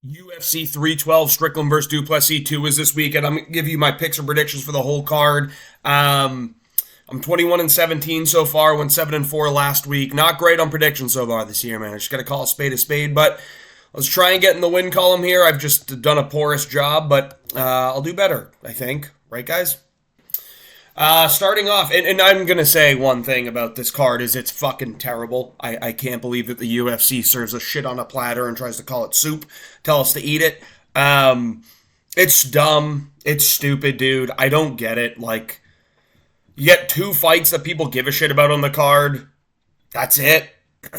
UFC 312 Strickland versus Duplessis 2 is this weekend. I'm going to give you my picks and predictions for the whole card. I'm 21-17 so far, went 7-4 last week. Not great on predictions so far this year, man. I just got to call a spade, but let's try and get in the win column here. I've just done a porous job, but I'll do better, I think. Right, guys? Starting off, and I'm going to say one thing about this card is it's fucking terrible. I can't believe that the UFC serves a shit on a platter and tries to call it soup, tell us to eat it. It's dumb. It's stupid, dude. I don't get it. Like, you get two fights that people give a shit about on the card. That's it.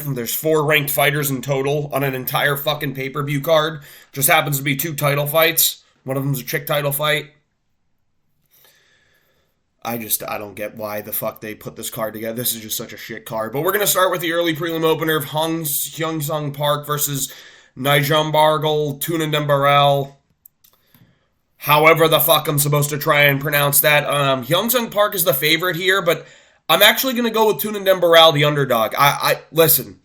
There's 4 ranked fighters in total on an entire fucking pay-per-view card. Just happens to be 2 title fights. One of them's a chick title fight. I don't get why the fuck they put this card together. This is just such a shit card. But we're going to start with the early prelim opener of Hyung-Sung Park versus Nijambargal Tunandembarel. However the fuck I'm supposed to try and pronounce that. Hyung-Sung Park is the favorite here, but I'm actually going to go with Tunandembarel, the underdog. Listen.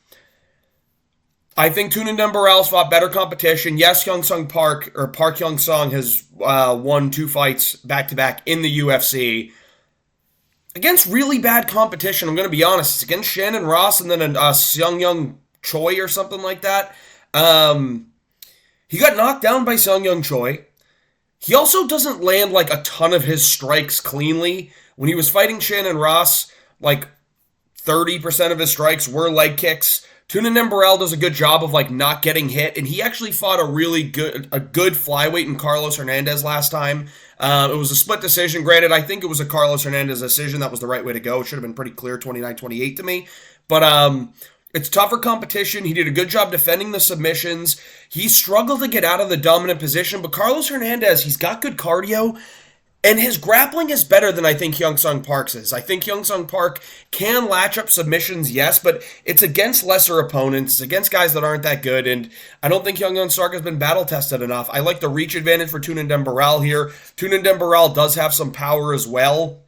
I think Tunandembarel's fought better competition. Yes, Hyung-Sung Park, or Park Hyung-Sung, has won 2 fights back-to-back in the UFC. Against really bad competition, I'm going to be honest. It's against Shannon Ross and then Seung-Young Choi or something like that. He got knocked down by Seung-Young Choi. He also doesn't land like a ton of his strikes cleanly. When he was fighting Shannon Ross, like 30% of his strikes were leg kicks. Tunandembarel does a good job of like not getting hit, and he actually fought a good flyweight in Carlos Hernandez last time. It was a split decision. Granted, I think it was a Carlos Hernandez decision. That was the right way to go. It should have been pretty clear, 29-28 to me. But it's tougher competition. He did a good job defending the submissions. He struggled to get out of the dominant position, but Carlos Hernandez, he's got good cardio. And his grappling is better than I think Hyung-Sung Park's is. I think Hyung-Sung Park can latch up submissions, yes, but it's against lesser opponents, it's against guys that aren't that good, and I don't think Hyung-Sung Park has been battle-tested enough. I like the reach advantage for Tunandembarel here. Tunandembarel does have some power as well.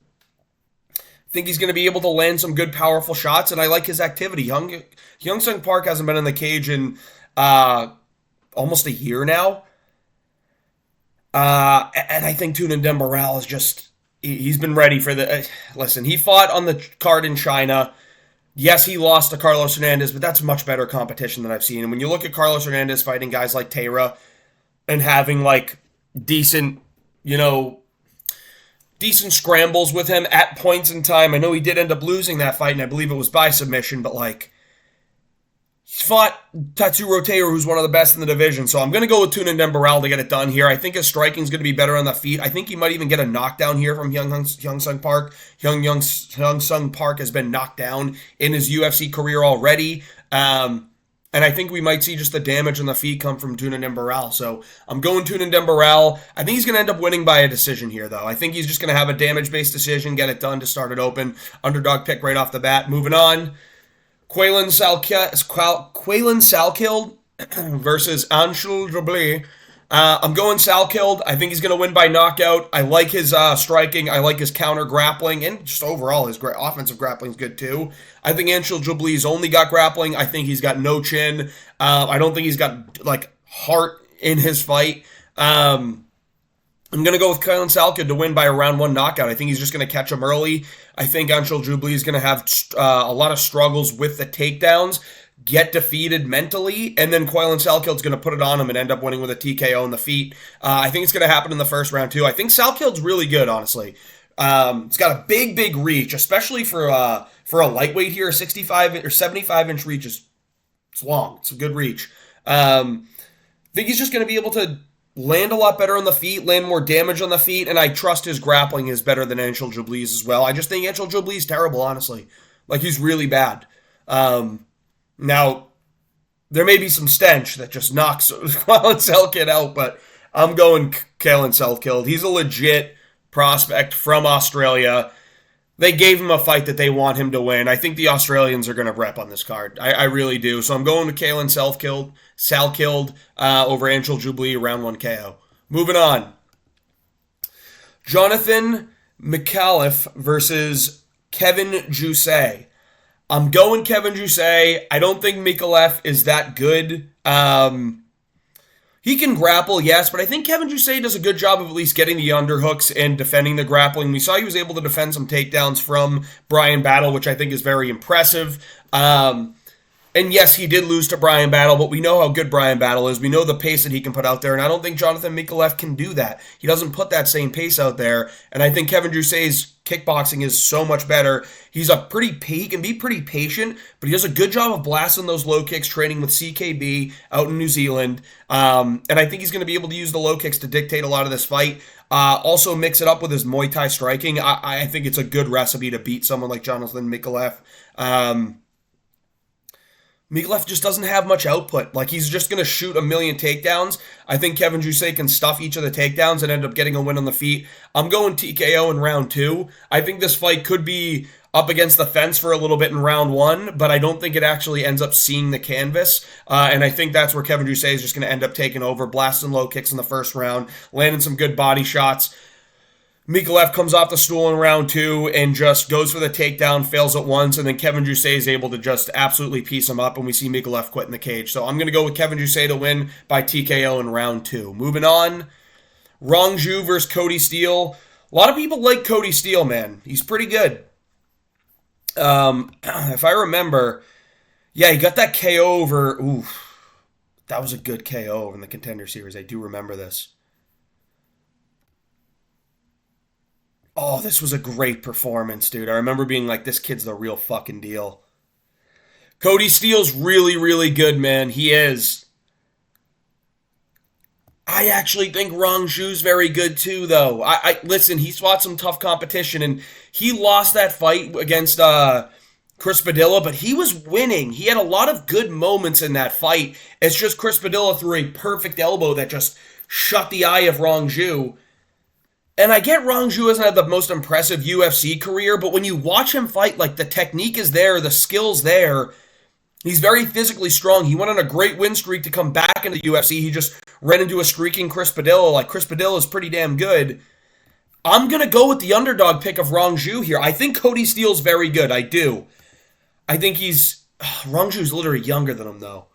I think he's going to be able to land some good, powerful shots, and I like his activity. Hyung-Sung Park hasn't been in the cage in almost a year now. And I think Tunandembarel is just, he's been ready for the, listen, he fought on the card in China. Yes, he lost to Carlos Hernandez, but that's much better competition than I've seen. And when you look at Carlos Hernandez fighting guys like Teira and having like decent scrambles with him at points in time. I know he did end up losing that fight, and I believe it was by submission, but like, he's fought Tatsuro Teira, who's one of the best in the division. So I'm going to go with Tunandembarel to get it done here. I think his striking is going to be better on the feet. I think he might even get a knockdown here from Hyung-Sung Park. Hyung-Sung Park has been knocked down in his UFC career already. And I think we might see just the damage on the feet come from Tunandembarel. So I'm going Tunandembarel. I think he's going to end up winning by a decision here, though. I think he's just going to have a damage-based decision, get it done to start it open. Underdog pick right off the bat. Moving on. Quaylen Salkild versus Anshul Jabli. I'm going Salkild. I think he's going to win by knockout. I like his striking. I like his counter grappling. And just overall, his offensive grappling is good too. I think Anshul Jabli's only got grappling. I think he's got no chin. I don't think he's got like heart in his fight. I'm going to go with Quaylen Salkild to win by a round 1 knockout. I think he's just going to catch him early. I think Anshul Jabli is going to have a lot of struggles with the takedowns, get defeated mentally, and then Quaylen Salkild's going to put it on him and end up winning with a TKO in the feet. I think it's going to happen in the first round, too. I think Salkild's really good, honestly. It's got a big reach, especially for a lightweight here. A 65 or 75-inch reach it's long. It's a good reach. I think he's just going to be able to land a lot better on the feet, land more damage on the feet, and I trust his grappling is better than Anshul Jabli's as well. I just think Anshul Jabli's terrible, honestly. Like, he's really bad. Now, there may be some stench that just knocks Quaylen Salkild out, but I'm going Quaylen Salkild. He's a legit prospect from Australia. They gave him a fight that they want him to win. I think the Australians are going to rep on this card. I really do. So I'm going to Quaylen Salkild over Anshul Jabli, round 1 KO. Moving on. Jonathan McAuliffe versus Kevin Jousset. I'm going Kevin Jousset. I don't think Micallef is that good. He can grapple, yes, but I think Kevin Jousset does a good job of at least getting the underhooks and defending the grappling. We saw he was able to defend some takedowns from Bryan Battle, which I think is very impressive. And yes, he did lose to Bryan Battle, but we know how good Bryan Battle is. We know the pace that he can put out there, and I don't think Jonathan Mikalev can do that. He doesn't put that same pace out there, and I think Kevin Jousset's kickboxing is so much better. He can be pretty patient, but he does a good job of blasting those low kicks, training with CKB out in New Zealand, and I think he's going to be able to use the low kicks to dictate a lot of this fight. Also mix it up with his Muay Thai striking. I think it's a good recipe to beat someone like Jonathan Mikalev. Mikalev just doesn't have much output. Like, he's just going to shoot a million takedowns. I think Kevin Jousset can stuff each of the takedowns and end up getting a win on the feet. I'm going TKO in round 2. I think this fight could be up against the fence for a little bit in round 1, but I don't think it actually ends up seeing the canvas. And I think that's where Kevin Jousset is just going to end up taking over, blasting low kicks in the first round, landing some good body shots. Mikalev comes off the stool in round 2 and just goes for the takedown, fails it once, and then Kevin Jousset is able to just absolutely piece him up, and we see Mikalev quit in the cage. So I'm going to go with Kevin Jousset to win by TKO in round 2. Moving on, Rong Zhu versus Cody Steele. A lot of people like Cody Steele, man. He's pretty good. If I remember, yeah, he got that KO over... Ooh, that was a good KO in the Contender Series. I do remember this. Oh, this was a great performance, dude. I remember being like, this kid's the real fucking deal. Cody Steele's really, really good, man. He is. I actually think Rong Zhu's very good, too, though. Listen, he's fought some tough competition, and he lost that fight against Chris Padilla, but he was winning. He had a lot of good moments in that fight. It's just Chris Padilla threw a perfect elbow that just shut the eye of Rong Zhu. And I get Rong Zhu hasn't had the most impressive UFC career, but when you watch him fight, like, the technique is there, the skill's there. He's very physically strong. He went on a great win streak to come back into the UFC. He just ran into a streaking Chris Padilla. Like, Chris Padilla is pretty damn good. I'm going to go with the underdog pick of Rong Zhu here. I think Cody Steele's very good. I do. I think Rong Zhu's literally younger than him, though.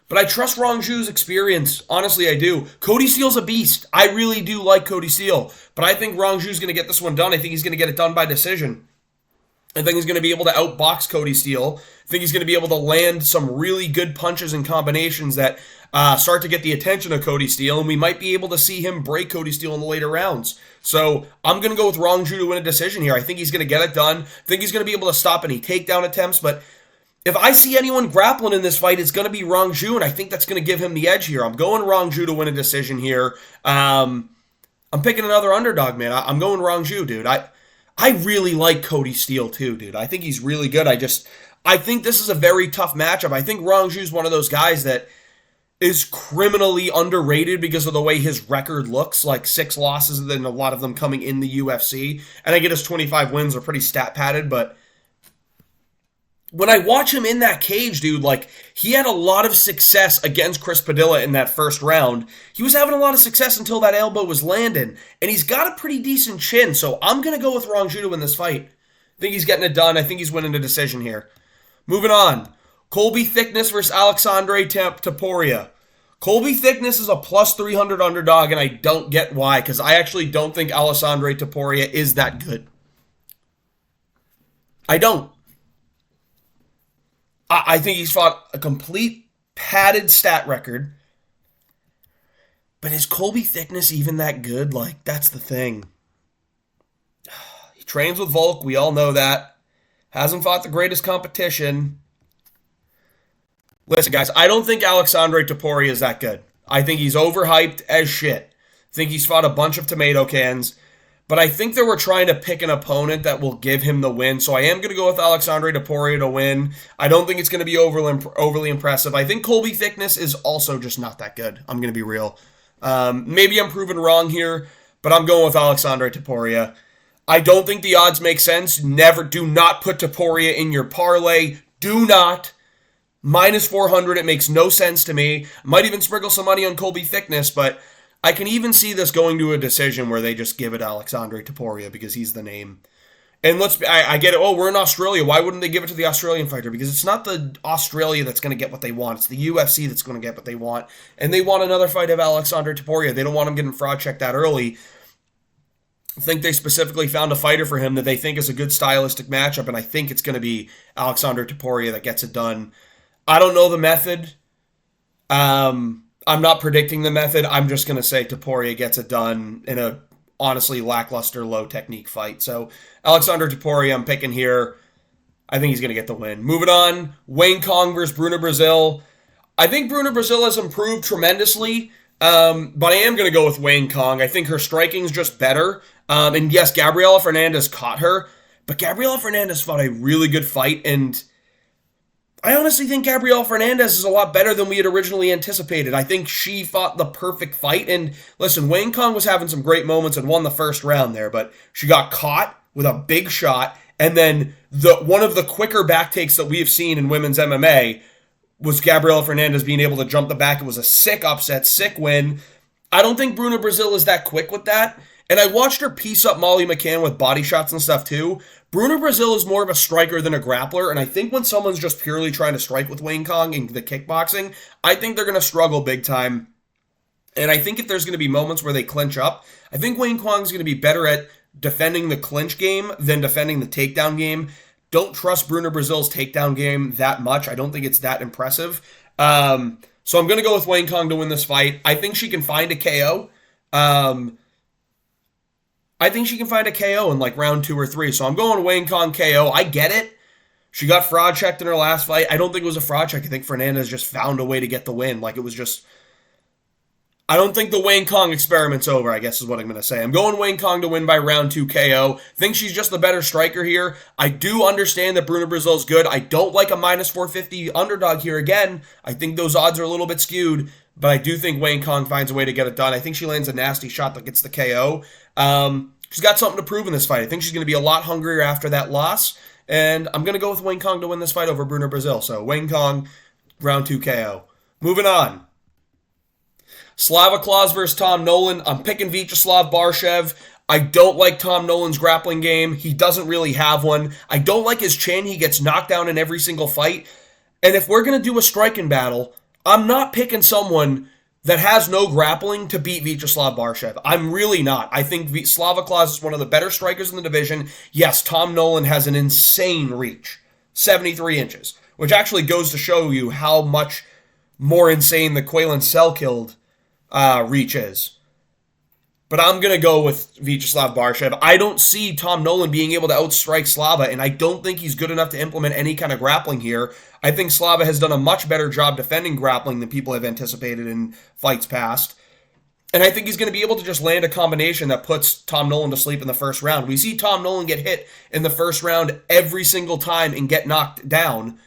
But I trust Rong Zhu's experience. Honestly, I do. Cody Steele's a beast. I really do like Cody Steele. But I think Rong Zhu's going to get this one done. I think he's going to get it done by decision. I think he's going to be able to outbox Cody Steele. I think he's going to be able to land some really good punches and combinations that start to get the attention of Cody Steele, and we might be able to see him break Cody Steele in the later rounds. So I'm going to go with Rong Zhu to win a decision here. I think he's going to get it done. I think he's going to be able to stop any takedown attempts, but if I see anyone grappling in this fight, it's going to be Rong Zhu, and I think that's going to give him the edge here. I'm going Rong Zhu to win a decision here. I'm picking another underdog, man. I'm going Rong Zhu, dude. I really like Cody Steele, too, dude. I think he's really good. I think this is a very tough matchup. I think Rong Zhu's one of those guys that is criminally underrated because of the way his record looks, like 6 losses and then a lot of them coming in the UFC. And I get his 25 wins are pretty stat-padded, but when I watch him in that cage, dude, like, he had a lot of success against Chris Padilla in that first round. He was having a lot of success until that elbow was landing, and he's got a pretty decent chin, so I'm going to go with Rong Zhu to win this fight. I think he's getting it done. I think he's winning a decision here. Moving on. Colby Thickness versus Alexandre Topuria. Colby Thickness is a plus 300 underdog, and I don't get why, because I actually don't think Alexandre Topuria is that good. I don't. I think he's fought a complete padded stat record. But is Colby Thickness even that good? Like, that's the thing. He trains with Volk. We all know that. Hasn't fought the greatest competition. Listen, guys, I don't think Alexandre Topuria is that good. I think he's overhyped as shit. I think he's fought a bunch of tomato cans. But I think they were trying to pick an opponent that will give him the win. So I am going to go with Alexandre Topuria to win. I don't think it's going to be overly impressive. I think Colby Thickness is also just not that good. I'm going to be real. Maybe I'm proven wrong here, but I'm going with Alexandre Topuria. I don't think the odds make sense. Do not put Topuria in your parlay. Do not. Minus 400, it makes no sense to me. Might even sprinkle some money on Colby Thickness, but I can even see this going to a decision where they just give it Alexandre Topuria because he's the name. And I get it. Oh, we're in Australia. Why wouldn't they give it to the Australian fighter? Because it's not the Australia that's going to get what they want. It's the UFC that's going to get what they want. And they want another fight of Alexander Topuria. They don't want him getting fraud checked that early. I think they specifically found a fighter for him that they think is a good stylistic matchup, and I think it's going to be Alexander Topuria that gets it done. I don't know the method. I'm not predicting the method. I'm just going to say Topuria gets it done in a honestly lackluster, low technique fight. So Alexander Topuria, I'm picking here. I think he's going to get the win. Moving on, Wayne Kong versus Bruno Brazil. I think Bruno Brazil has improved tremendously, but I am going to go with Wayne Kong. I think her striking's just better. And yes, Gabriela Fernandez caught her, but Gabriela Fernandez fought a really good fight, and I honestly think Gabriela Fernandez is a lot better than we had originally anticipated. I think she fought the perfect fight, and listen, Wayne Kong was having some great moments and won the first round there, but she got caught with a big shot, and then one of the quicker back takes that we have seen in women's MMA was Gabriela Fernandez being able to jump the back. It was a sick upset, sick win. I don't think Bruno Brazil is that quick with that. And I watched her piece up Molly McCann with body shots and stuff too. Bruno Brazil is more of a striker than a grappler, and I think when someone's just purely trying to strike with Wayne Kong in the kickboxing, I think they're going to struggle big time. And I think if there's going to be moments where they clinch up, I think Wayne Kong's going to be better at defending the clinch game than defending the takedown game. Don't trust Bruno Brazil's takedown game that much. I don't think it's that impressive. So I'm going to go with Wayne Kong to win this fight. I think she can find a KO. I think she can find a KO in like round 2 or 3. So I'm going Wayne Kong KO. I get it. She got fraud checked in her last fight. I don't think it was a fraud check. I think Fernandez just found a way to get the win. Like it was just... I don't think the Wayne Kong experiment's over, I guess is what I'm going to say. I'm going Wayne Kong to win by round 2 KO. Think she's just the better striker here. I do understand that Bruno Brazil's good. I don't like a minus 450 underdog here again. I think those odds are a little bit skewed, but I do think Wayne Kong finds a way to get it done. I think she lands a nasty shot that gets the KO. She's got something to prove in this fight. I think she's going to be a lot hungrier after that loss, and I'm going to go with Wayne Kong to win this fight over Bruno Brazil. So Wayne Kong, round 2 KO. Moving on. Slava Claus versus Tom Nolan. I'm picking Vyacheslav Barshev. I don't like Tom Nolan's grappling game. He doesn't really have one. I don't like his chin. He gets knocked down in every single fight. And if we're going to do a striking battle, I'm not picking someone that has no grappling to beat Vyacheslav Barshev. I'm really not. I think Slava Claus is one of the better strikers in the division. Yes, Tom Nolan has an insane reach. 73 inches. Which actually goes to show you how much more insane the Quaylen Selkilde reach is. But I'm going to go with Vyacheslav Barshev. I don't see Tom Nolan being able to outstrike Slava, and I don't think he's good enough to implement any kind of grappling here. I think Slava has done a much better job defending grappling than people have anticipated in fights past. And I think he's going to be able to just land a combination that puts Tom Nolan to sleep in the first round. We see Tom Nolan get hit in the first round every single time and get knocked down.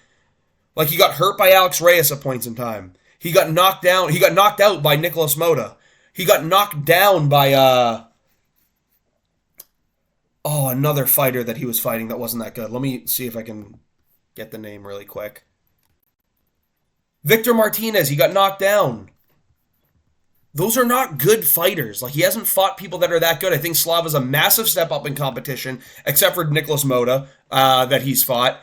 Like he got hurt by Alex Reyes at points in time. He got knocked down. He got knocked out by Nicholas Mota. He got knocked down by another fighter that he was fighting that wasn't that good. Let me see if I can get the name really quick. Victor Martinez, he got knocked down. Those are not good fighters. Like, he hasn't fought people that are that good. I think Slava's a massive step up in competition, except for Nicholas Mota that he's fought.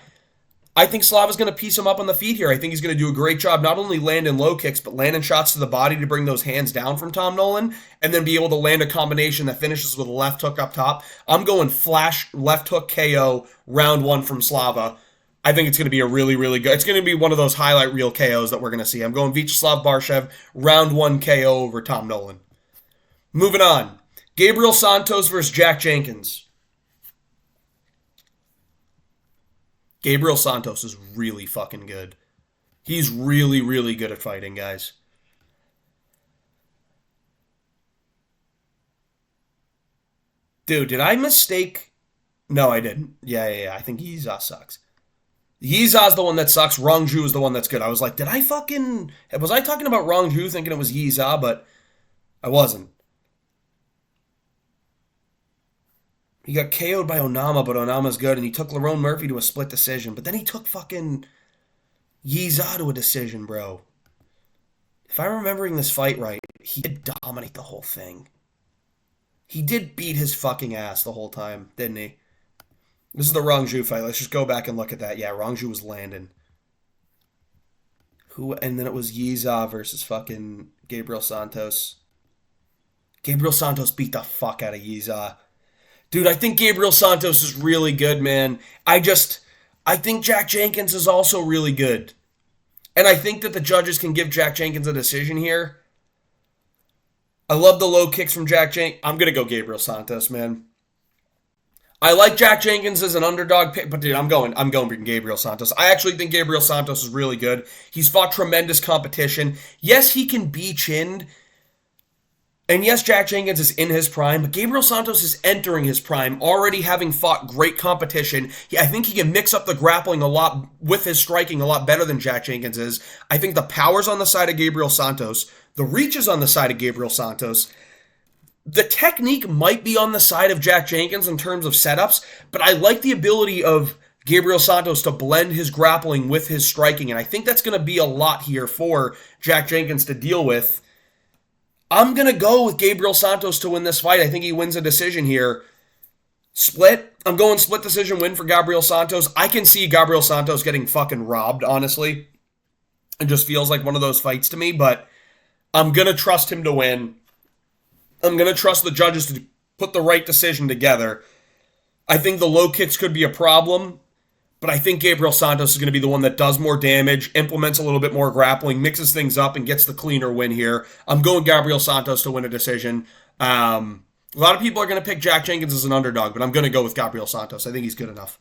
I think Slava's going to piece him up on the feet here. I think he's going to do a great job not only landing low kicks, but landing shots to the body to bring those hands down from Tom Nolan, and then be able to land a combination that finishes with a left hook up top. I'm going flash left hook KO round 1 from Slava. I think it's going to be a really, really good... It's going to be one of those highlight reel KOs that we're going to see. I'm going Vyacheslav Barshev, round 1 KO over Tom Nolan. Moving on. Gabriel Santos versus Jack Jenkins. Gabriel Santos is really fucking good. He's really, really good at fighting, guys. Dude, did I mistake? No, I didn't. Yeah. I think Yiza sucks. Yiza's the one that sucks. Rongju is the one that's good. I was like, was I talking about Rongju thinking it was Yiza, but I wasn't. He got KO'd by Onama, but Onama's good, and he took Lerone Murphy to a split decision, but then he took fucking Yiza to a decision, bro. If I'm remembering this fight right, he did dominate the whole thing. He did beat his fucking ass the whole time, didn't he? This is the Rongju fight. Let's just go back and look at that. Yeah, Rongju was landing. And then it was Yiza versus fucking Gabriel Santos. Gabriel Santos beat the fuck out of Yiza. Dude, I think Gabriel Santos is really good, man. I think Jack Jenkins is also really good. And I think that the judges can give Jack Jenkins a decision here. I love the low kicks from Jack Jenkins. I'm going to go Gabriel Santos, man. I like Jack Jenkins as an underdog pick, but dude, I'm going for Gabriel Santos. I actually think Gabriel Santos is really good. He's fought tremendous competition. Yes, he can be chinned. And yes, Jack Jenkins is in his prime, but Gabriel Santos is entering his prime, already having fought great competition. I think he can mix up the grappling a lot with his striking a lot better than Jack Jenkins is. I think the power's on the side of Gabriel Santos. The reach is on the side of Gabriel Santos. The technique might be on the side of Jack Jenkins in terms of setups, but I like the ability of Gabriel Santos to blend his grappling with his striking, and I think that's going to be a lot here for Jack Jenkins to deal with. I'm going to go with Gabriel Santos to win this fight. I think he wins a decision here. Split. I'm going split decision win for Gabriel Santos. I can see Gabriel Santos getting fucking robbed, honestly. It just feels like one of those fights to me, but I'm going to trust him to win. I'm going to trust the judges to put the right decision together. I think the low kicks could be a problem, but I think Gabriel Santos is going to be the one that does more damage, implements a little bit more grappling, mixes things up, and gets the cleaner win here. I'm going Gabriel Santos to win a decision. A lot of people are going to pick Jack Jenkins as an underdog, but I'm going to go with Gabriel Santos. I think he's good enough.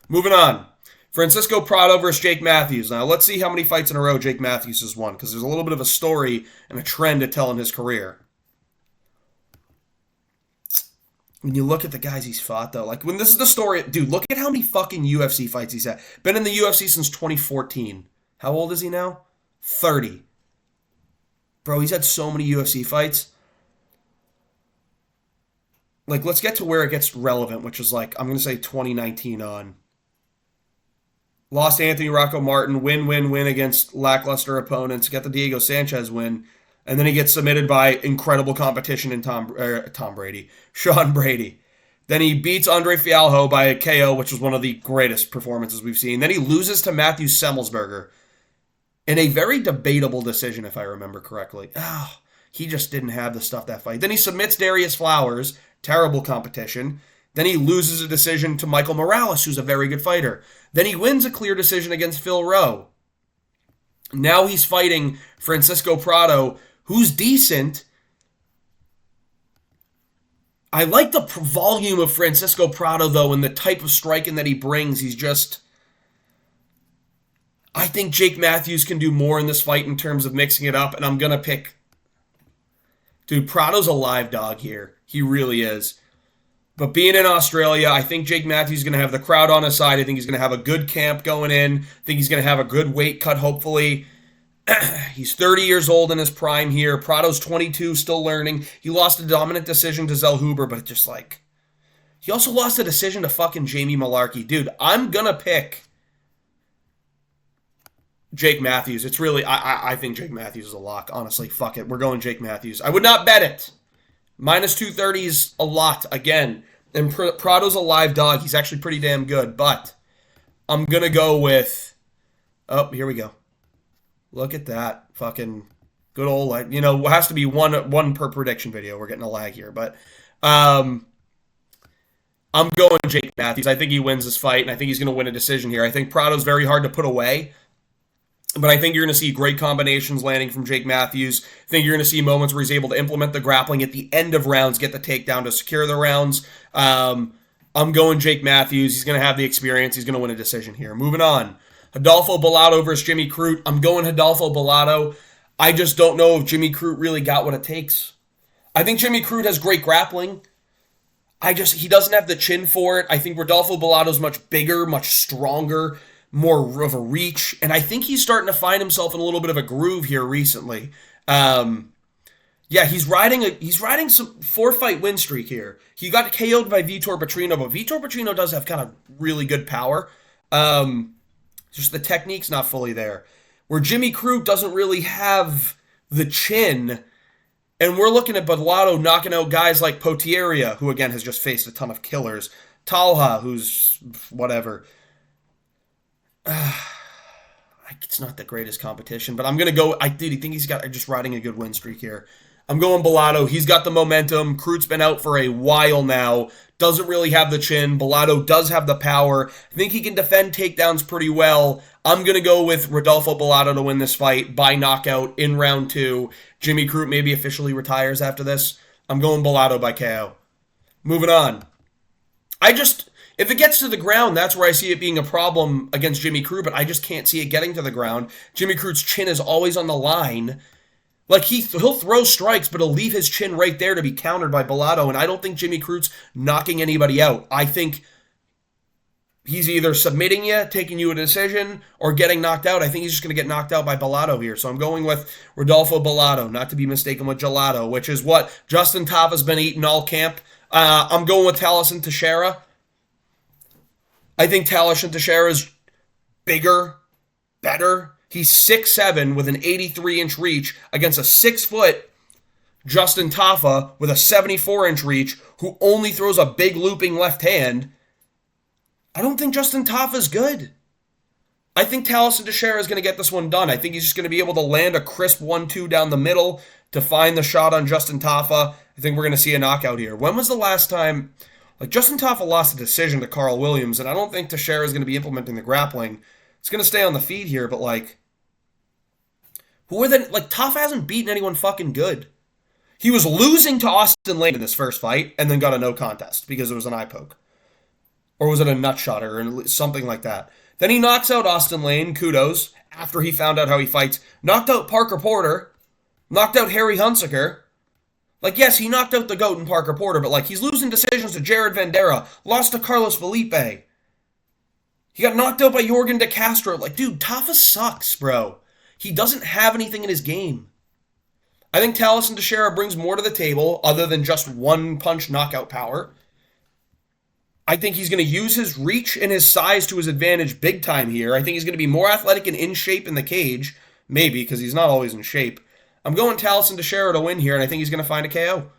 Moving on. Francisco Prado versus Jake Matthews. Now, let's see how many fights in a row Jake Matthews has won, because there's a little bit of a story and a trend to tell in his career. When you look at the guys he's fought, though, like, when this is the story, dude, look at how many fucking UFC fights he's had. Been in the UFC since 2014. How old is he now? 30. Bro, he's had so many UFC fights. Like, let's get to where it gets relevant, which is, like, I'm going to say 2019 on. Lost Anthony Rocco Martin, win against lackluster opponents, get the Diego Sanchez win. And then he gets submitted by incredible competition in Sean Brady. Then he beats Andre Fialho by a KO, which was one of the greatest performances we've seen. Then he loses to Matthew Semmelsberger in a very debatable decision, if I remember correctly. He just didn't have the stuff that fight. Then he submits Darius Flowers, terrible competition. Then he loses a decision to Michael Morales, who's a very good fighter. Then he wins a clear decision against Phil Rowe. Now he's fighting Francisco Prado, who's decent. I like the volume of Francisco Prado, though, and the type of striking that he brings. He's just... I think Jake Matthews can do more in this fight in terms of mixing it up, and I'm going to pick... Dude, Prado's a live dog here. He really is. But being in Australia, I think Jake Matthews is going to have the crowd on his side. I think he's going to have a good camp going in. I think he's going to have a good weight cut, hopefully. He's 30 years old in his prime here. Prado's 22, still learning. He lost a dominant decision to Zell Huber, but just like... He also lost a decision to fucking Jamie Malarkey. Dude, I'm going to pick Jake Matthews. It's really... I think Jake Matthews is a lock. Honestly, fuck it. We're going Jake Matthews. I would not bet it. Minus 230 is a lot, again. And Prado's a live dog. He's actually pretty damn good. But I'm going to go with... Oh, here we go. Look at that. Fucking good old, like, it has to be one per prediction video. We're getting a lag here. But I'm going Jake Matthews. I think he wins this fight, and I think he's going to win a decision here. I think Prado's very hard to put away. But I think you're going to see great combinations landing from Jake Matthews. I think you're going to see moments where he's able to implement the grappling at the end of rounds, get the takedown to secure the rounds. I'm going Jake Matthews. He's going to have the experience. He's going to win a decision here. Moving on. Adolfo Bellato versus Jimmy Crute. I'm going Adolfo Bellato. I just don't know if Jimmy Crute really got what it takes. I think Jimmy Crute has great grappling. He doesn't have the chin for it. I think Rodolfo Bellato's much bigger, much stronger, more of a reach, and I think he's starting to find himself in a little bit of a groove here recently. He's riding some 4-fight win streak here. He got KO'd by Vitor Petrino, but Vitor Petrino does have kind of really good power. Just the technique's not fully there. Where Jimmy Crute doesn't really have the chin, and we're looking at Bellato knocking out guys like Potieria, who again has just faced a ton of killers. Talha, who's whatever. It's not the greatest competition, but I'm going to go. I think he's got just riding a good win streak here. I'm going Bellato. He's got the momentum. Crut's been out for a while now. Doesn't really have the chin. Bellato does have the power. I think he can defend takedowns pretty well. I'm going to go with Rodolfo Bellato to win this fight by knockout in round 2. Jimmy Crute maybe officially retires after this. I'm going Bellato by KO. Moving on. If it gets to the ground, that's where I see it being a problem against Jimmy Crute, but I just can't see it getting to the ground. Jimmy Crute's chin is always on the line. Like, he'll throw strikes, but he'll leave his chin right there to be countered by Bellato, and I don't think Jimmy Crute's knocking anybody out. I think he's either submitting you, taking you a decision, or getting knocked out. I think he's just going to get knocked out by Bellato here. So I'm going with Rodolfo Bellato, not to be mistaken with Gelato, which is what Justin Tafa's been eating all camp. I'm going with Taliesin Teixeira. I think Taliesin Teixeira is bigger, better. He's 6'7" with an 83-inch reach against a 6-foot Justin Tafa with a 74-inch reach who only throws a big looping left hand. I don't think Justin Tafa's good. I think Taliesin Teixeira is going to get this one done. I think he's just going to be able to land a crisp 1-2 down the middle to find the shot on Justin Tafa. I think we're going to see a knockout here. When was the last time... Justin Tafa lost a decision to Carl Williams, and I don't think Teixeira is going to be implementing the grappling. It's going to stay on the feet here, but, who are the... Tafa hasn't beaten anyone fucking good. He was losing to Austin Lane in this first fight, and then got a no contest, because it was an eye poke. Or was it a nut shot, or something like that. Then he knocks out Austin Lane, kudos, after he found out how he fights. Knocked out Parker Porter. Knocked out Harry Hunsaker. Yes, he knocked out the GOAT in Parker Porter, but, he's losing decisions to Jared Vandera. Lost to Carlos Felipe. He got knocked out by Jorgen De Castro. Dude, Tafa sucks, bro. He doesn't have anything in his game. I think Taliesin Teixeira brings more to the table, other than just one-punch knockout power. I think he's going to use his reach and his size to his advantage big time here. I think he's going to be more athletic and in shape in the cage. Maybe, because he's not always in shape. I'm going Taliesin Teixeira to win here, and I think he's going to find a KO.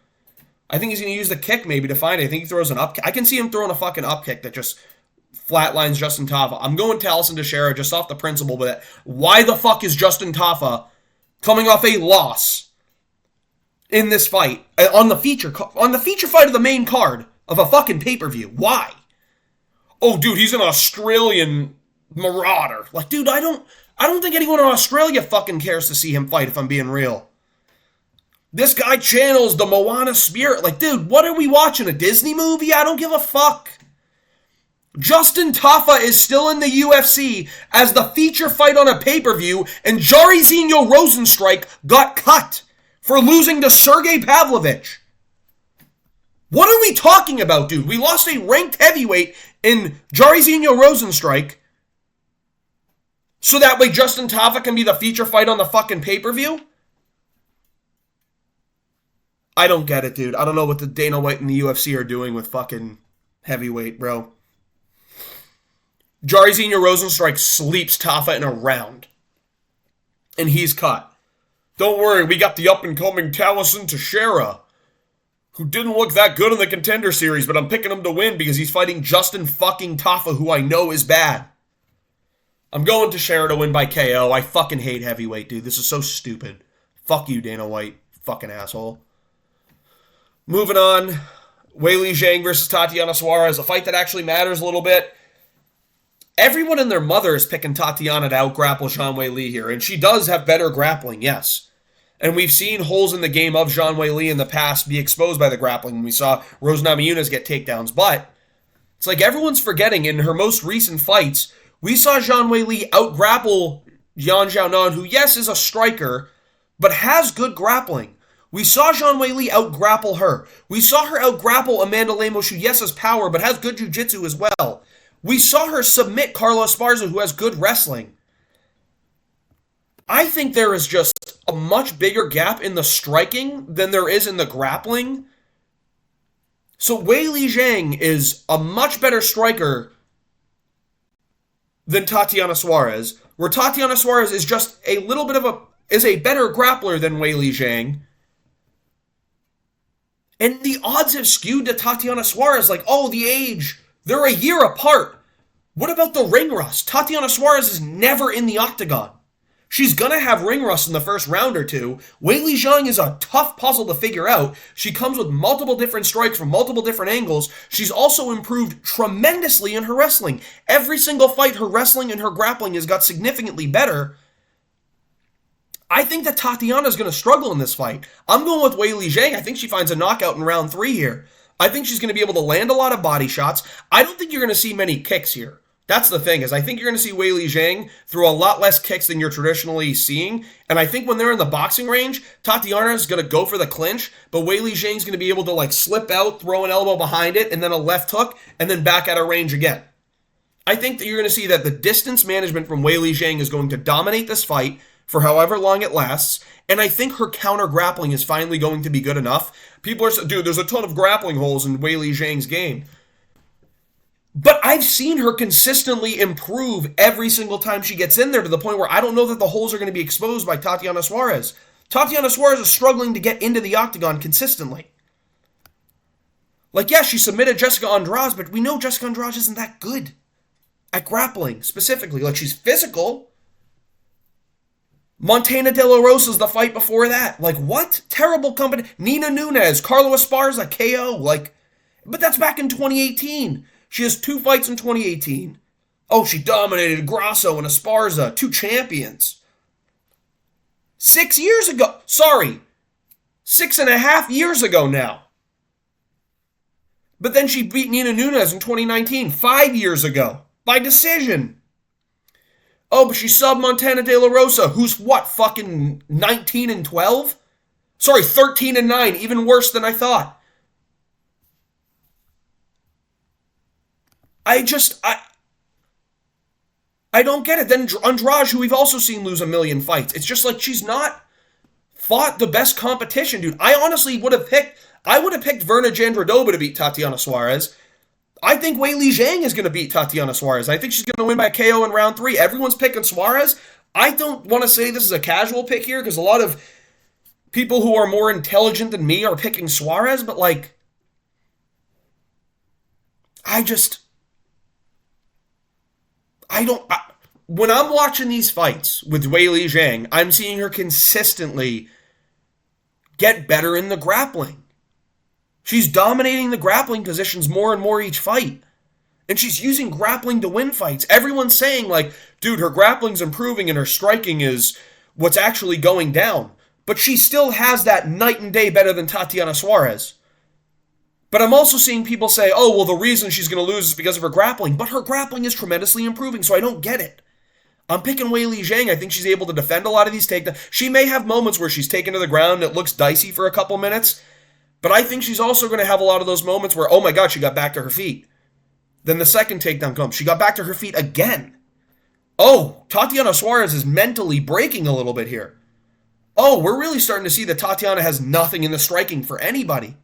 I think he's going to use the kick maybe to find it. I think he throws an up kick. I can see him throwing a fucking up kick that just flatlines Justin Tafa. I'm going Taliesin Teixeira just off the principle, but why the fuck is Justin Tafa coming off a loss in this fight on the feature fight of the main card of a fucking pay-per-view? Why? Oh, dude, he's an Australian marauder. Dude, I don't think anyone in Australia fucking cares to see him fight, if I'm being real. This guy channels the Moana spirit. Dude, what are we watching? A Disney movie? I don't give a fuck. Justin Tafa is still in the UFC as the feature fight on a pay-per-view, and Jairzinho Rozenstruik got cut for losing to Sergey Pavlovich. What are we talking about, dude? We lost a ranked heavyweight in Jairzinho Rozenstruik, so that way Justin Tafa can be the feature fight on the fucking pay-per-view? I don't get it, dude. I don't know what the Dana White and the UFC are doing with fucking heavyweight, bro. Jairzinho Rozenstruik sleeps Tafa in a round. And he's cut. Don't worry, we got the up-and-coming Taliesin Teixeira, who didn't look that good in the Contender Series, but I'm picking him to win because he's fighting Justin fucking Tafa, who I know is bad. I'm going Teixeira to win by KO. I fucking hate heavyweight, dude. This is so stupid. Fuck you, Dana White. Fucking asshole. Moving on. Weili Zhang versus Tatiana Suarez. A fight that actually matters a little bit. Everyone and their mother is picking Tatiana to out-grapple Zhang Weili here. And she does have better grappling, yes. And we've seen holes in the game of Zhang Weili in the past be exposed by the grappling when we saw Rose Namajunas get takedowns. But it's everyone's forgetting in her most recent fights, we saw Zhang Weili out-grapple Yan Xiaonan, who, yes, is a striker, but has good grappling. We saw Zhang Weili out-grapple her. We saw her out-grapple Amanda Lemos, who, yes, has power, but has good jiu-jitsu as well. We saw her submit Carlos Esparza, who has good wrestling. I think there is just a much bigger gap in the striking than there is in the grappling. So Weili Zhang is a much better striker than Tatiana Suarez, where Tatiana Suarez is just a little bit of a better grappler than Weili Zhang. And the odds have skewed to Tatiana Suarez, the age, They're a year apart. What about the ring rust? Tatiana Suarez is never in the octagon. She's gonna have ring rust in the first round or two. Weili Zhang is a tough puzzle to figure out. She comes with multiple different strikes from multiple different angles. She's also improved tremendously in her wrestling. Every single fight, her wrestling and her grappling has got significantly better. I think that Tatiana's going to struggle in this fight. I'm going with Weili Zhang. I think she finds a knockout in round 3 here. I think she's going to be able to land a lot of body shots. I don't think you're going to see many kicks here. That's the thing, is I think you're going to see Weili Zhang throw a lot less kicks than you're traditionally seeing. And I think when they're in the boxing range, Tatiana is going to go for the clinch, but Weili Zhang's going to be able to like slip out, throw an elbow behind it, and then a left hook, and then back out of range again. I think that you're going to see that the distance management from Weili Zhang is going to dominate this fight for however long it lasts, and I think her counter grappling is finally going to be good enough. People are saying, dude, there's a ton of grappling holes in Weili Zhang's game. But I've seen her consistently improve every single time she gets in there, to the point where I don't know that the holes are going to be exposed by Tatiana Suarez. Tatiana Suarez is struggling to get into the octagon consistently. Like, yeah, she submitted Jessica Andrade, but we know Jessica Andrade isn't that good at grappling, specifically. Like, she's physical. Montana De La Rosa's the fight before that. Like, what? Terrible company. Nina Nunes, Carlo Esparza, KO. Like, but that's back in 2018. She has 2 fights in 2018. Oh, she dominated Grasso and Esparza, 2 champions. 6 years ago. Sorry. 6.5 years ago now. But then she beat Nina Nunes in 2019, 5 years ago, by decision. Oh, but she subbed Montana De La Rosa, who's what, fucking 19-12? Sorry, 13-9, even worse than I thought. I don't get it. Then Andrade, who we've also seen lose a million fights. It's just like she's not fought the best competition, dude. I honestly would have picked Verna Jandiroba to beat Tatiana Suarez. I think Weili Zhang is going to beat Tatiana Suarez. I think she's going to win by KO in round 3. Everyone's picking Suarez. I don't want to say this is a casual pick here, because a lot of people who are more intelligent than me are picking Suarez, but like, when I'm watching these fights with Weili Zhang, I'm seeing her consistently get better in the grappling. She's dominating the grappling positions more and more each fight. And she's using grappling to win fights. Everyone's saying, like, dude, her grappling's improving and her striking is what's actually going down. But she still has that night and day better than Tatiana Suarez. But I'm also seeing people say, oh, well, the reason she's going to lose is because of her grappling. But her grappling is tremendously improving, so I don't get it. I'm picking Weili Zhang. I think she's able to defend a lot of these takedowns. She may have moments where she's taken to the ground and it looks dicey for a couple minutes. But I think she's also going to have a lot of those moments where, oh my God, she got back to her feet. Then the second takedown comes. She got back to her feet again. Oh, Tatiana Suarez is mentally breaking a little bit here. Oh, we're really starting to see that Tatiana has nothing in the striking for anybody.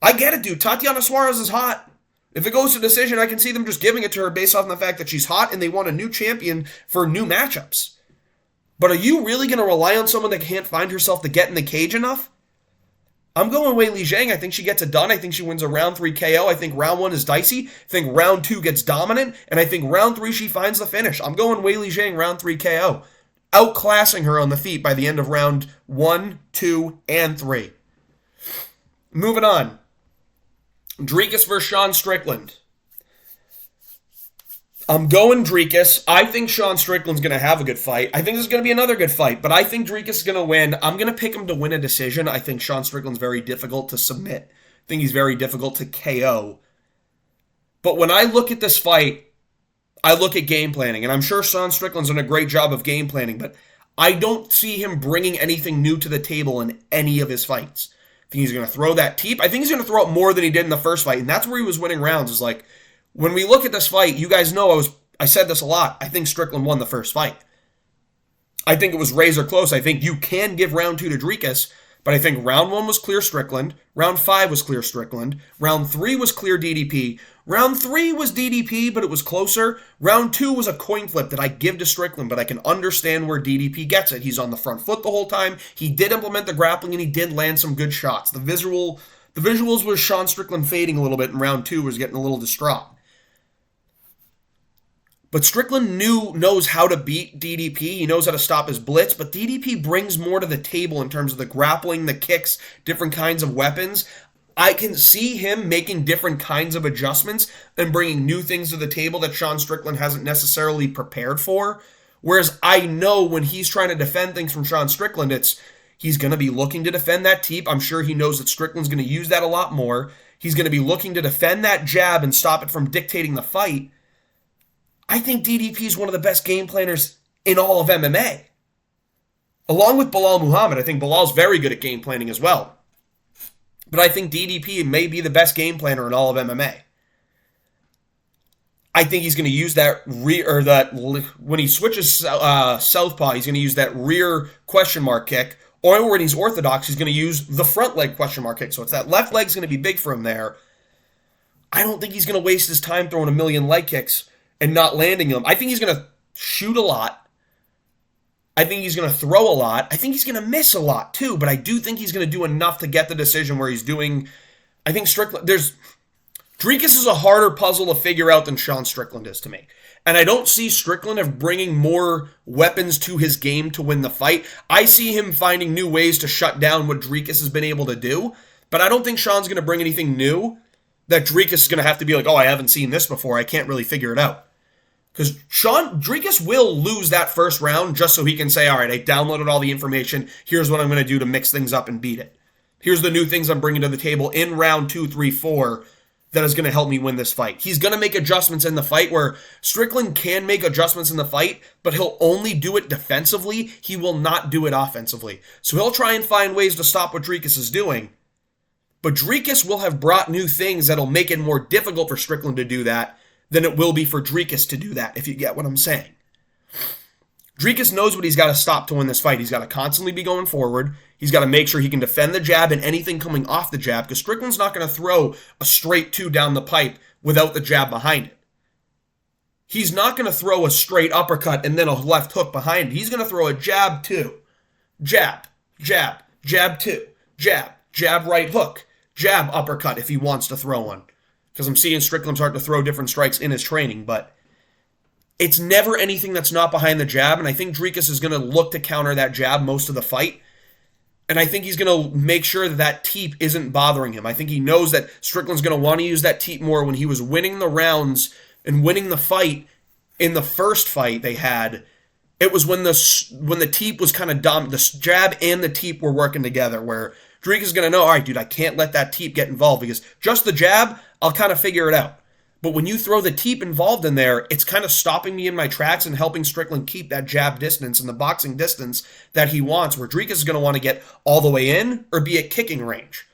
I get it, dude. Tatiana Suarez is hot. If it goes to decision, I can see them just giving it to her based off the fact that she's hot and they want a new champion for new matchups. But are you really going to rely on someone that can't find herself to get in the cage enough? I'm going Weili Zhang. I think she gets it done. I think she wins a round 3 KO. I think round 1 is dicey. I think round 2 gets dominant. And I think round 3 she finds the finish. I'm going Weili Zhang round 3 KO. Outclassing her on the feet by the end of round 1, 2, and 3. Moving on. Dricus versus Sean Strickland. I'm going Dricus. I think Sean Strickland's going to have a good fight. I think this is going to be another good fight, but I think Dricus is going to win. I'm going to pick him to win a decision. I think Sean Strickland's very difficult to submit. I think he's very difficult to KO. But when I look at this fight, I look at game planning, and I'm sure Sean Strickland's done a great job of game planning, but I don't see him bringing anything new to the table in any of his fights. I think he's going to throw that teep. I think he's going to throw it more than he did in the first fight, and that's where he was winning rounds, is like, when we look at this fight, you guys know I said this a lot. I think Strickland won the first fight. I think it was razor close. I think you can give round 2 to Dricus, but I think round 1 was clear Strickland. Round 5 was clear Strickland. Round 3 was clear DDP. Round 3 was DDP, but it was closer. Round 2 was a coin flip that I give to Strickland, but I can understand where DDP gets it. He's on the front foot the whole time. He did implement the grappling, and he did land some good shots. The The visuals was Sean Strickland fading a little bit in round 2, was getting a little distraught. But Strickland knows how to beat DDP. He knows how to stop his blitz, but DDP brings more to the table in terms of the grappling, the kicks, different kinds of weapons. I can see him making different kinds of adjustments and bringing new things to the table that Sean Strickland hasn't necessarily prepared for. Whereas I know when he's trying to defend things from Sean Strickland, he's going to be looking to defend that teep. I'm sure he knows that Strickland's going to use that a lot more. He's going to be looking to defend that jab and stop it from dictating the fight. I think DDP is one of the best game planners in all of MMA. Along with Bilal Muhammad, I think Bilal's very good at game planning as well. But I think DDP may be the best game planner in all of MMA. I think he's going to use that when he switches southpaw, he's going to use that rear question mark kick. Or when he's orthodox, he's going to use the front leg question mark kick. So it's that left leg's going to be big for him there. I don't think he's going to waste his time throwing a million leg kicks and not landing them. I think he's going to shoot a lot. I think he's going to throw a lot. I think he's going to miss a lot too, but I do think he's going to do enough to get the decision where he's doing. I think Strickland, Dricus is a harder puzzle to figure out than Sean Strickland is to me. And I don't see Strickland of bringing more weapons to his game to win the fight. I see him finding new ways to shut down what Dricus has been able to do, but I don't think Sean's going to bring anything new that Dricus is going to have to be like, oh, I haven't seen this before. I can't really figure it out. Because Dricus will lose that first round just so he can say, all right, I downloaded all the information. Here's what I'm going to do to mix things up and beat it. Here's the new things I'm bringing to the table in round 2, 3, 4 that is going to help me win this fight. He's going to make adjustments in the fight where Strickland can make adjustments in the fight, but he'll only do it defensively. He will not do it offensively. So he'll try and find ways to stop what Dricus is doing. But Dricus will have brought new things that'll make it more difficult for Strickland to do that than it will be for Dricus to do that, if you get what I'm saying. Dricus knows what he's got to stop to win this fight. He's got to constantly be going forward. He's got to make sure he can defend the jab and anything coming off the jab, because Strickland's not going to throw a straight 2 down the pipe without the jab behind it. He's not going to throw a straight uppercut and then a left hook behind it. He's going to throw a jab 2, jab, jab, jab 2, jab, jab right hook, jab uppercut if he wants to throw one. Because I'm seeing Strickland start to throw different strikes in his training, but it's never anything that's not behind the jab, and I think Dricus is going to look to counter that jab most of the fight, and I think he's going to make sure that that teep isn't bothering him. I think he knows that Strickland's going to want to use that teep more when he was winning the rounds and winning the fight in the first fight they had. It was when the teep was kind of dominant, the jab and the teep were working together, where Dricus is going to know, all right, dude, I can't let that teep get involved, because just the jab, I'll kind of figure it out. But when you throw the teep involved in there, it's kind of stopping me in my tracks and helping Strickland keep that jab distance and the boxing distance that he wants, where Dricus is going to want to get all the way in or be at kicking range.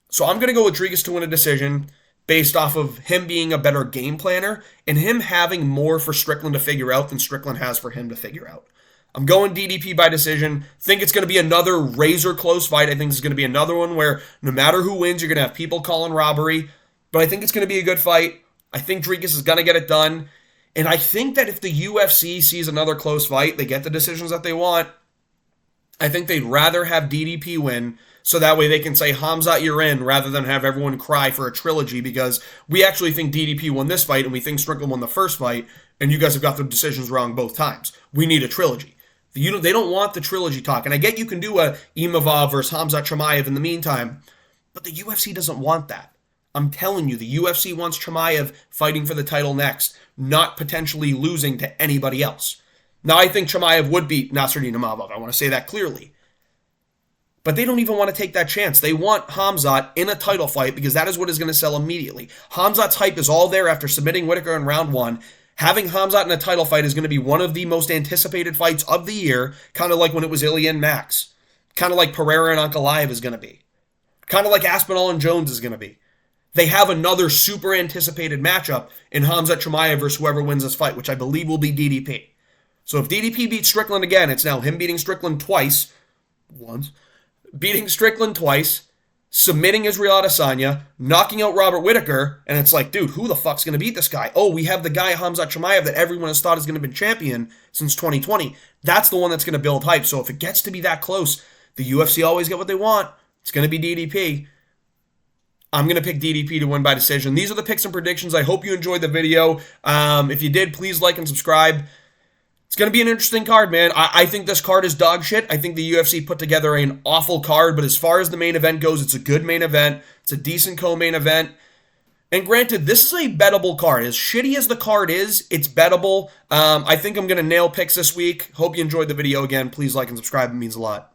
So I'm going to go with Dricus to win a decision based off of him being a better game planner and him having more for Strickland to figure out than Strickland has for him to figure out. I'm going DDP by decision. Think it's going to be another razor close fight. I think it's going to be another one where no matter who wins, you're going to have people calling robbery. But I think it's going to be a good fight. I think Dricus is going to get it done. And I think that if the UFC sees another close fight, they get the decisions that they want, I think they'd rather have DDP win so that way they can say, Hamzat, you're in, rather than have everyone cry for a trilogy, because we actually think DDP won this fight and we think Strickland won the first fight, and you guys have got the decisions wrong both times. We need a trilogy. They don't want the trilogy talk. And I get you can do a Imavov versus Hamzat Chimaev in the meantime, but the UFC doesn't want that. I'm telling you, the UFC wants Chimaev fighting for the title next, not potentially losing to anybody else. Now, I think Chimaev would beat Nasruddin Imavov. I want to say that clearly. But they don't even want to take that chance. They want Hamzat in a title fight because that is what is going to sell immediately. Hamzat's hype is all there after submitting Whittaker in round 1. Having Hamzat in a title fight is going to be one of the most anticipated fights of the year, kind of like when it was Ilya and Max. Kind of like Pereira and Ankalaev is going to be. Kind of like Aspinall and Jones is going to be. They have another super anticipated matchup in Hamzat Chimaev versus whoever wins this fight, which I believe will be DDP. So if DDP beats Strickland again, it's now him beating Strickland twice. Beating Strickland twice, submitting Israel Adesanya, knocking out Robert Whittaker, and it's like, dude, who the fuck's going to beat this guy? Oh, we have the guy Hamzat Chimaev that everyone has thought is going to be champion since 2020. That's the one that's going to build hype. So if it gets to be that close, the UFC always get what they want. It's going to be DDP. I'm going to pick DDP to win by decision. These are the picks and predictions. I hope you enjoyed the video. If you did, please like and subscribe. It's going to be an interesting card, man. I think this card is dog shit. I think the UFC put together an awful card, but as far as the main event goes, it's a good main event. It's a decent co-main event. And granted, this is a bettable card. As shitty as the card is, it's bettable. I think I'm going to nail picks this week. Hope you enjoyed the video again. Please like and subscribe. It means a lot.